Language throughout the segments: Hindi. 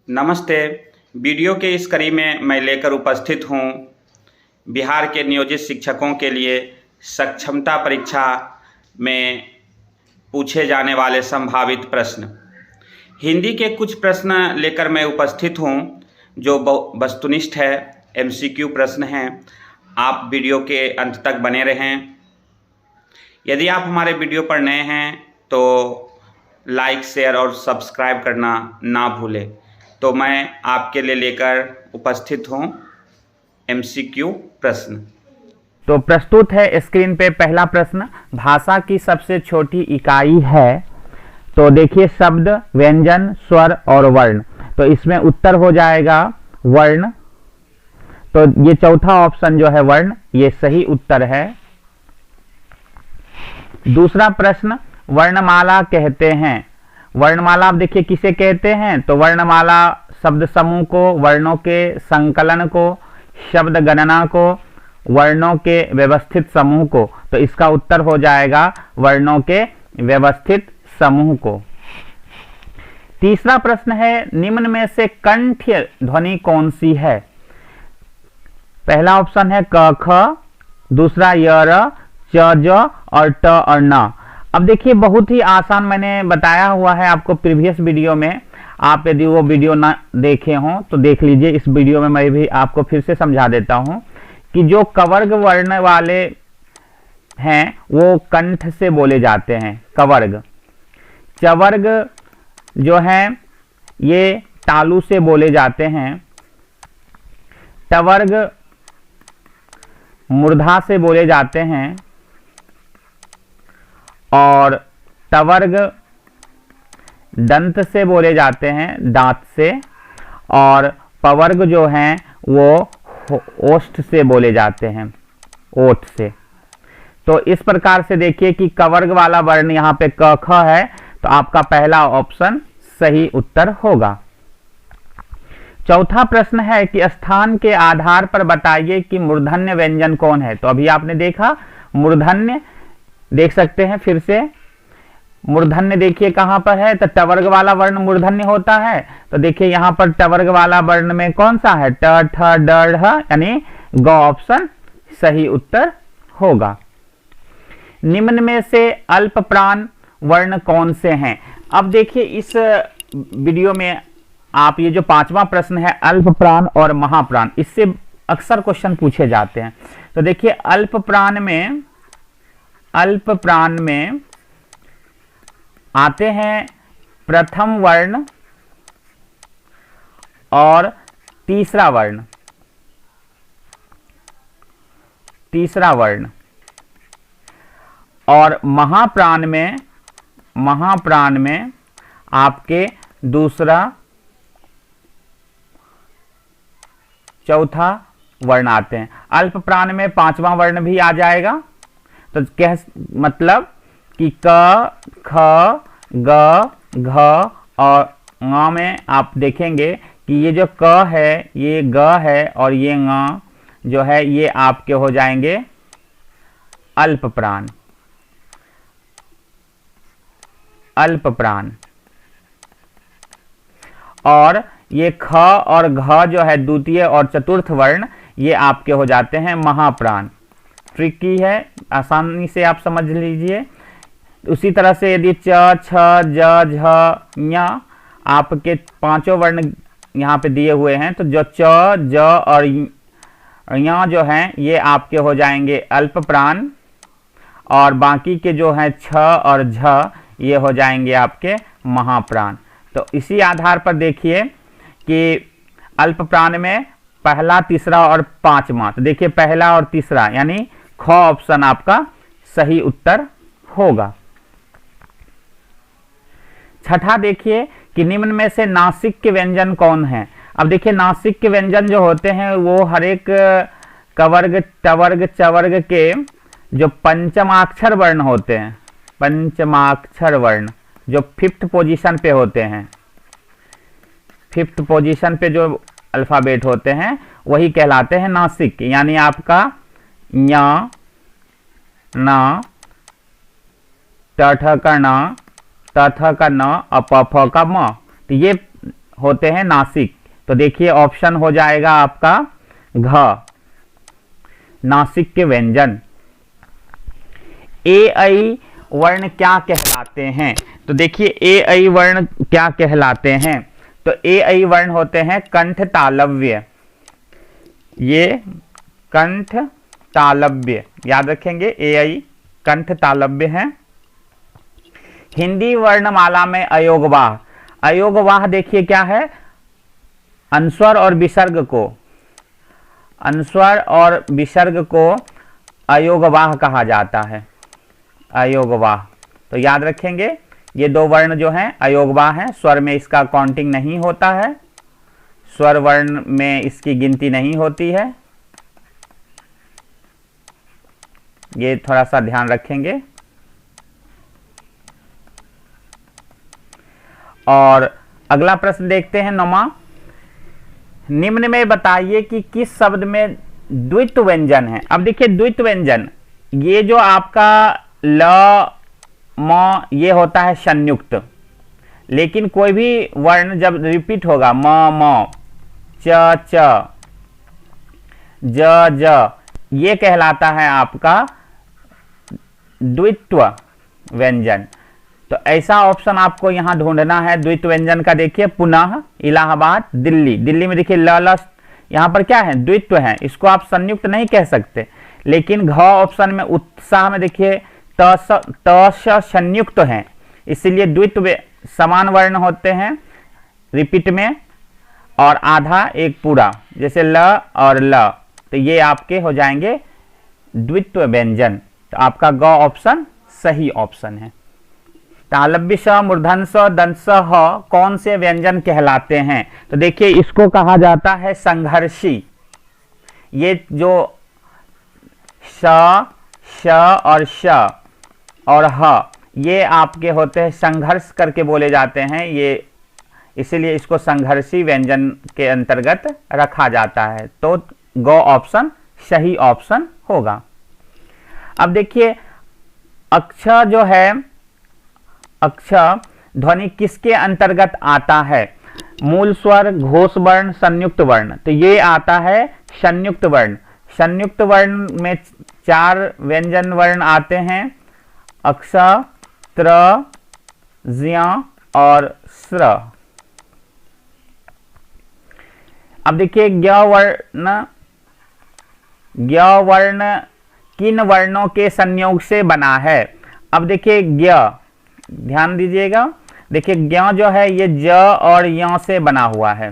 नमस्ते। वीडियो के इस कड़ी में मैं लेकर उपस्थित हूँ बिहार के नियोजित शिक्षकों के लिए सक्षमता परीक्षा में पूछे जाने वाले संभावित प्रश्न। हिंदी के कुछ प्रश्न लेकर मैं उपस्थित हूँ जो वस्तुनिष्ठ है, एमसीक्यू प्रश्न हैं। आप वीडियो के अंत तक बने रहें। यदि आप हमारे वीडियो पर नए हैं तो लाइक, शेयर और सब्सक्राइब करना ना भूलें। तो मैं आपके लिए लेकर उपस्थित हूँ एमसीक्यू प्रश्न। तो प्रस्तुत है स्क्रीन पे पहला प्रश्न। भाषा की सबसे छोटी इकाई है। तो देखिए शब्द, व्यंजन, स्वर और वर्ण। तो इसमें उत्तर हो जाएगा वर्ण। तो ये चौथा ऑप्शन जो है वर्ण, ये सही उत्तर है। दूसरा प्रश्न, वर्णमाला कहते हैं। वर्णमाला आप देखिए किसे कहते हैं, तो वर्णमाला शब्द समूह को, वर्णों के संकलन को, शब्द गणना को, वर्णों के व्यवस्थित समूह को। तो इसका उत्तर हो जाएगा वर्णों के व्यवस्थित समूह को। तीसरा प्रश्न है, निम्न में से कंठ्य ध्वनि कौन सी है। पहला ऑप्शन है क ख, दूसरा य र, च ज और ट और न। अब देखिए बहुत ही आसान मैंने बताया हुआ है आपको प्रीवियस वीडियो में। आप यदि वो वीडियो ना देखे हों तो देख लीजिए। इस वीडियो में मैं भी आपको फिर से समझा देता हूं कि जो कवर्ग वर्ण वाले हैं वो कंठ से बोले जाते हैं, कवर्ग। चवर्ग जो हैं ये तालु से बोले जाते हैं। टवर्ग मूर्धा से बोले जाते हैं और टवर्ग दंत से बोले जाते हैं, दांत से। और पवर्ग जो हैं वो ओष्ठ से बोले जाते हैं, ओठ से। तो इस प्रकार से देखिए कि कवर्ग वाला वर्ण यहाँ पे क ख है, तो आपका पहला ऑप्शन सही उत्तर होगा। चौथा प्रश्न है कि स्थान के आधार पर बताइए कि मूर्धन्य व्यंजन कौन है। तो अभी आपने देखा मूर्धन्य, देख सकते हैं फिर से। मूर्धन्य देखिए कहां पर है, तो टवर्ग वाला वर्ण मूर्धन्य होता है। तो देखिए यहां पर टवर्ग वाला वर्ण में कौन सा है, ट ठ ड ढ, यानी ग ऑप्शन सही उत्तर होगा। निम्न में से अल्प प्राण वर्ण कौन से हैं। अब देखिए इस वीडियो में आप ये जो पांचवा प्रश्न है अल्प प्राण और महाप्राण, इससे अक्सर क्वेश्चन पूछे जाते हैं। तो देखिए अल्प प्राण में आते हैं प्रथम वर्ण और तीसरा वर्ण। और महाप्राण में आपके दूसरा, चौथा वर्ण आते हैं। अल्प प्राण में पांचवा वर्ण भी आ जाएगा। तो क्या मतलब कि क, ख, ग, घ और ङ में आप देखेंगे कि ये जो क है, ये ग है और ये ङ जो है ये आपके हो जाएंगे अल्प प्राण। और ये ख और घ जो है द्वितीय और चतुर्थ वर्ण, ये आपके हो जाते हैं महाप्राण। ट्रिकी है, आसानी से आप समझ लीजिए। उसी तरह से यदि च, छ, ज, झ, ञ आपके पांचों वर्ण यहाँ पे दिए हुए हैं, तो जो च, ज और ञ जो हैं ये आपके हो जाएंगे अल्प प्राण। और बाकी के जो हैं छ और झ ये हो जाएंगे आपके महाप्राण। तो इसी आधार पर देखिए कि अल्प प्राण में पहला, तीसरा और पांचवा। तो देखिए पहला और तीसरा यानी ख ऑप्शन आपका सही उत्तर होगा। छठा देखिए कि निम्न में से नासिक के व्यंजन कौन है। अब देखिए नासिक के व्यंजन जो होते हैं वो हर एक कवर्ग, टवर्ग, चवर्ग के जो पंचमाक्षर वर्ण होते हैं, पंचमाक्षर वर्ण जो फिफ्थ पोजीशन पे होते हैं, फिफ्थ पोजीशन पे जो अल्फाबेट होते हैं वही कहलाते हैं नासिक। यानी आपका ञ, न, ट ठ का न, त थ का न और प फ का म। तो ये होते हैं नासिक। तो देखिए ऑप्शन हो जाएगा आपका घ, नासिक के व्यंजन। ए ऐ वर्ण क्या कहलाते हैं? तो देखिए ए ऐ वर्ण क्या कहलाते हैं? तो ए ऐ वर्ण होते हैं कंठ तालव्य। ये कंठ तालव्य याद रखेंगे, ए ऐ कंठ तालव्य है। हिंदी वर्णमाला में अयोगवाह, अयोगवाह देखिए क्या है? अनुस्वर और विसर्ग को, अनुस्वर और विसर्ग को अयोगवाह कहा जाता है, अयोगवाह। तो याद रखेंगे ये दो वर्ण जो हैं अयोगवाह हैं। स्वर में इसका काउंटिंग नहीं होता है, स्वर वर्ण में इसकी गिनती नहीं होती है, ये थोड़ा सा ध्यान रखेंगे। और अगला प्रश्न देखते हैं 9वां। निम्न में बताइए कि किस शब्द में द्वित्व व्यंजन है। अब देखिए द्वित्व व्यंजन, ये जो आपका ल म ये होता है संयुक्त, लेकिन कोई भी वर्ण जब रिपीट होगा म म, च च, ज ज, ये कहलाता है आपका द्वित्व व्यंजन। तो ऐसा ऑप्शन आपको यहां ढूंढना है द्वित्व व्यंजन का। देखिए पुनः, इलाहाबाद, दिल्ली। दिल्ली में देखिए ल यहां पर क्या है? द्वित्व है, इसको आप संयुक्त नहीं कह सकते। लेकिन घ ऑप्शन में उत्साह में देखिए त संयुक्त है, इसलिए द्वित्व समान वर्ण होते हैं रिपीट में, और आधा एक पूरा, जैसे ल और ल। तो ये आपके हो जाएंगे द्वित्व व्यंजन। तो आपका ग ऑप्शन सही ऑप्शन है। तालव्य स, मूर्धन्य स, दंत स, ह कौन से व्यंजन कहलाते हैं? तो देखिए इसको कहा जाता है संघर्षी। ये जो श, श और श और ह ये आपके होते हैं संघर्ष करके बोले जाते हैं, ये इसीलिए इसको संघर्षी व्यंजन के अंतर्गत रखा जाता है। तो ग ऑप्शन सही ऑप्शन होगा। अब देखिए अक्ष जो है, अक्ष ध्वनि किसके अंतर्गत आता है? मूल स्वर, घोष वर्ण, संयुक्त वर्ण। तो ये आता है संयुक्त वर्ण। संयुक्त वर्ण में 4 व्यंजन वर्ण आते हैं, अक्ष, त्र, ज्ञ और स्र। अब देखिए ज्ञ वर्ण किन वर्णों के संयोग से बना है? अब देखिए ज्ञ, ध्यान दीजिएगा, देखिए ज्ञ जो है ये ज और य से बना हुआ है।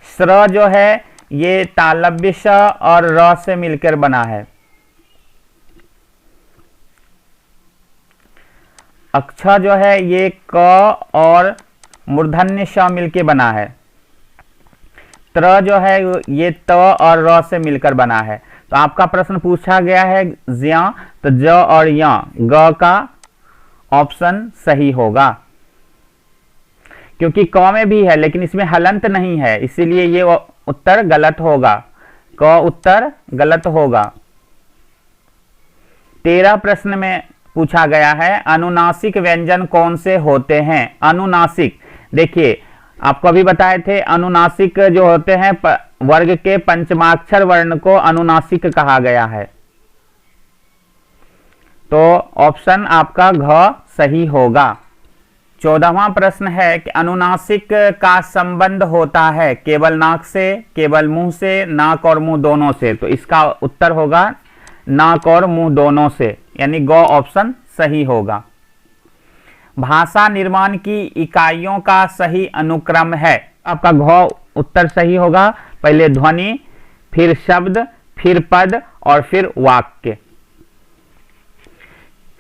स्र जो है ये तालव्य स और र से मिलकर बना है। अक्ष जो है ये क और मूर्धन्य श मिलकर बना है। त्र जो है ये त और र से मिलकर बना है। तो आपका प्रश्न पूछा गया है ज्ञ, तो ज और य, ग का ऑप्शन सही होगा, क्योंकि क में भी है लेकिन इसमें हलंत नहीं है, इसीलिए ये उत्तर गलत होगा, क उत्तर गलत होगा। 13 प्रश्न में पूछा गया है अनुनासिक व्यंजन कौन से होते हैं? अनुनासिक, देखिए आपको अभी बताए थे अनुनासिक जो होते हैं वर्ग के पंचमाक्षर वर्ण को अनुनासिक कहा गया है। तो ऑप्शन आपका घ सही होगा। 14वां प्रश्न है कि अनुनासिक का संबंध होता है केवल नाक से, केवल मुंह से, नाक और मुंह दोनों से। तो इसका उत्तर होगा नाक और मुंह दोनों से, यानी ग ऑप्शन सही होगा। भाषा निर्माण की इकाइयों का सही अनुक्रम है, आपका घ उत्तर सही होगा। पहले ध्वनि, फिर शब्द, फिर पद और फिर वाक्य।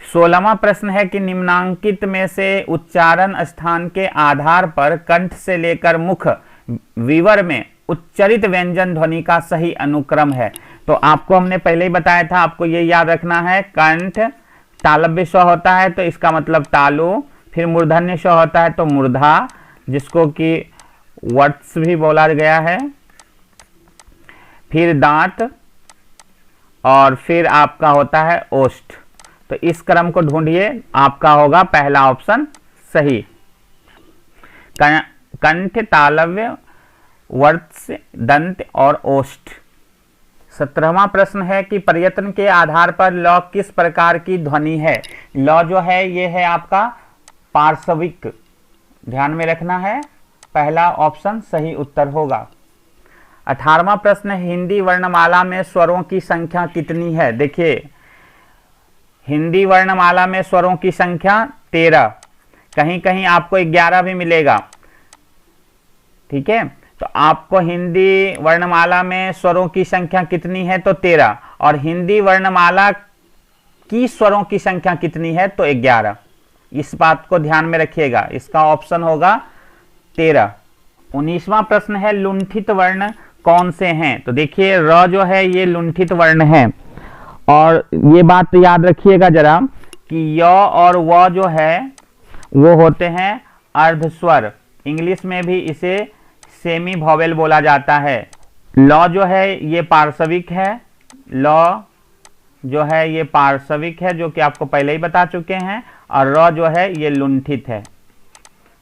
16वां प्रश्न है कि निम्नांकित में से उच्चारण स्थान के आधार पर कंठ से लेकर मुख विवर में उच्चरित व्यंजन ध्वनि का सही अनुक्रम है। तो आपको हमने पहले ही बताया था, आपको ये याद रखना है, कंठ तालव्य स होता है तो इसका मतलब तालु, फिर मूर्धन्य स होता है तो मूर्धा, जिसको कि वर्ट्स भी बोला गया है, फिर दांत और फिर आपका होता है ओष्ठ। तो इस क्रम को ढूंढिए, आपका होगा पहला ऑप्शन सही। कंठ, तालव्य, वर्त्स, दंत और ओष्ठ। 17वां प्रश्न है कि प्रयत्न के आधार पर ल किस प्रकार की ध्वनि है। ल जो है ये है आपका पार्श्विक, ध्यान में रखना है, पहला ऑप्शन सही उत्तर होगा। 18वां प्रश्न है हिंदी वर्णमाला में स्वरों की संख्या कितनी है। देखिए हिंदी वर्णमाला में स्वरों की संख्या 13, कहीं कहीं आपको 11 भी मिलेगा, ठीक है। तो आपको हिंदी वर्णमाला में स्वरों की संख्या कितनी है तो 13, और हिंदी वर्णमाला की स्वरों की संख्या कितनी है तो 11। इस बात को ध्यान में रखिएगा, इसका ऑप्शन होगा 13। 19वां प्रश्न है लुंठित वर्ण कौन से हैं। तो देखिए र जो है ये लुंठित वर्ण है, और ये बात याद रखिएगा जरा कि य और व जो है वो होते हैं अर्धस्वर, इंग्लिश में भी इसे सेमी वॉवेल बोला जाता है। ल जो है ये पार्श्विक है, ल जो है ये पार्श्विक है जो कि आपको पहले ही बता चुके हैं, और र जो है ये लुंठित है,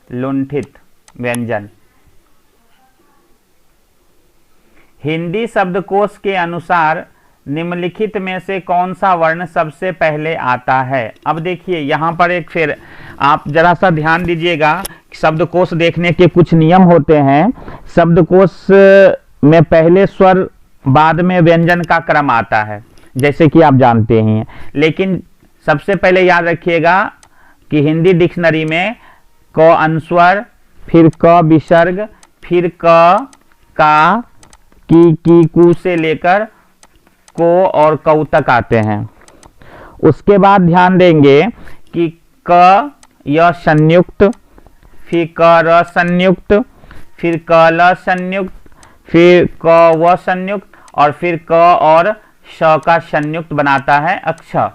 लुंठित व्यंजन। हिंदी शब्दकोश के अनुसार निम्नलिखित में से कौन सा वर्ण सबसे पहले आता है। अब देखिए यहाँ पर एक फिर आप जरा सा ध्यान दीजिएगा, शब्दकोश देखने के कुछ नियम होते हैं। शब्दकोश में पहले स्वर बाद में व्यंजन का क्रम आता है, जैसे कि आप जानते ही हैं, लेकिन सबसे पहले याद रखिएगा कि हिंदी डिक्शनरी में क अनुस्वर, फिर क विसर्ग, फिर क, का, की, कु से लेकर को और कौ तक आते हैं। उसके बाद ध्यान देंगे कि क य संयुक्त, फिर क र संयुक्त, फिर क ल संयुक्त, फिर क व संयुक्त, और फिर क और श का संयुक्त बनाता है अक्षर।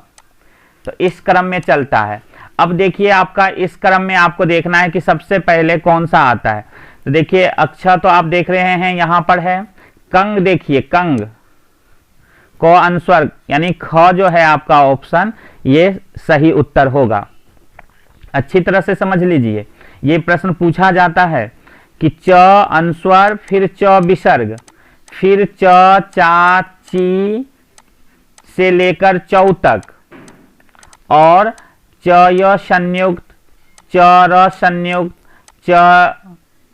तो इस क्रम में चलता है। अब देखिए आपका इस क्रम में आपको देखना है कि सबसे पहले कौन सा आता है। तो देखिए अक्षर तो आप देख रहे हैं यहाँ पर है कंग, देखिए कंग, क अनुस्वर यानी ख जो है आपका ऑप्शन ये सही उत्तर होगा। अच्छी तरह से समझ लीजिए, ये प्रश्न पूछा जाता है कि च अनुस्वर, फिर च विसर्ग, फिर च, चा, ची से लेकर चौ तक, और च य संयुक्त, च र संयुक्त, च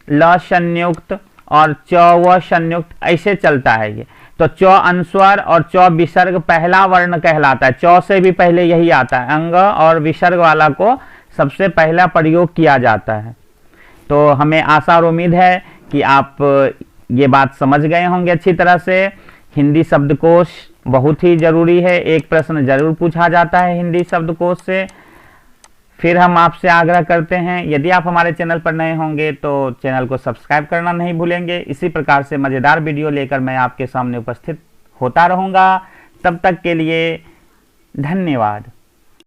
ल संयुक्त और च व संयुक्त, ऐसे चलता है ये। तो च अनुस्वर और च विसर्ग पहला वर्ण कहलाता है। च से भी पहले यही आता है, अंग और विसर्ग वाला को सबसे पहला प्रयोग किया जाता है। तो हमें आशा और उम्मीद है कि आप ये बात समझ गए होंगे अच्छी तरह से। हिंदी शब्दकोश बहुत ही जरूरी है, एक प्रश्न जरूर पूछा जाता है हिंदी शब्दकोश से। फिर हम आपसे आग्रह करते हैं, यदि आप हमारे चैनल पर नए होंगे तो चैनल को सब्सक्राइब करना नहीं भूलेंगे। इसी प्रकार से मज़ेदार वीडियो लेकर मैं आपके सामने उपस्थित होता रहूँगा। तब तक के लिए धन्यवाद।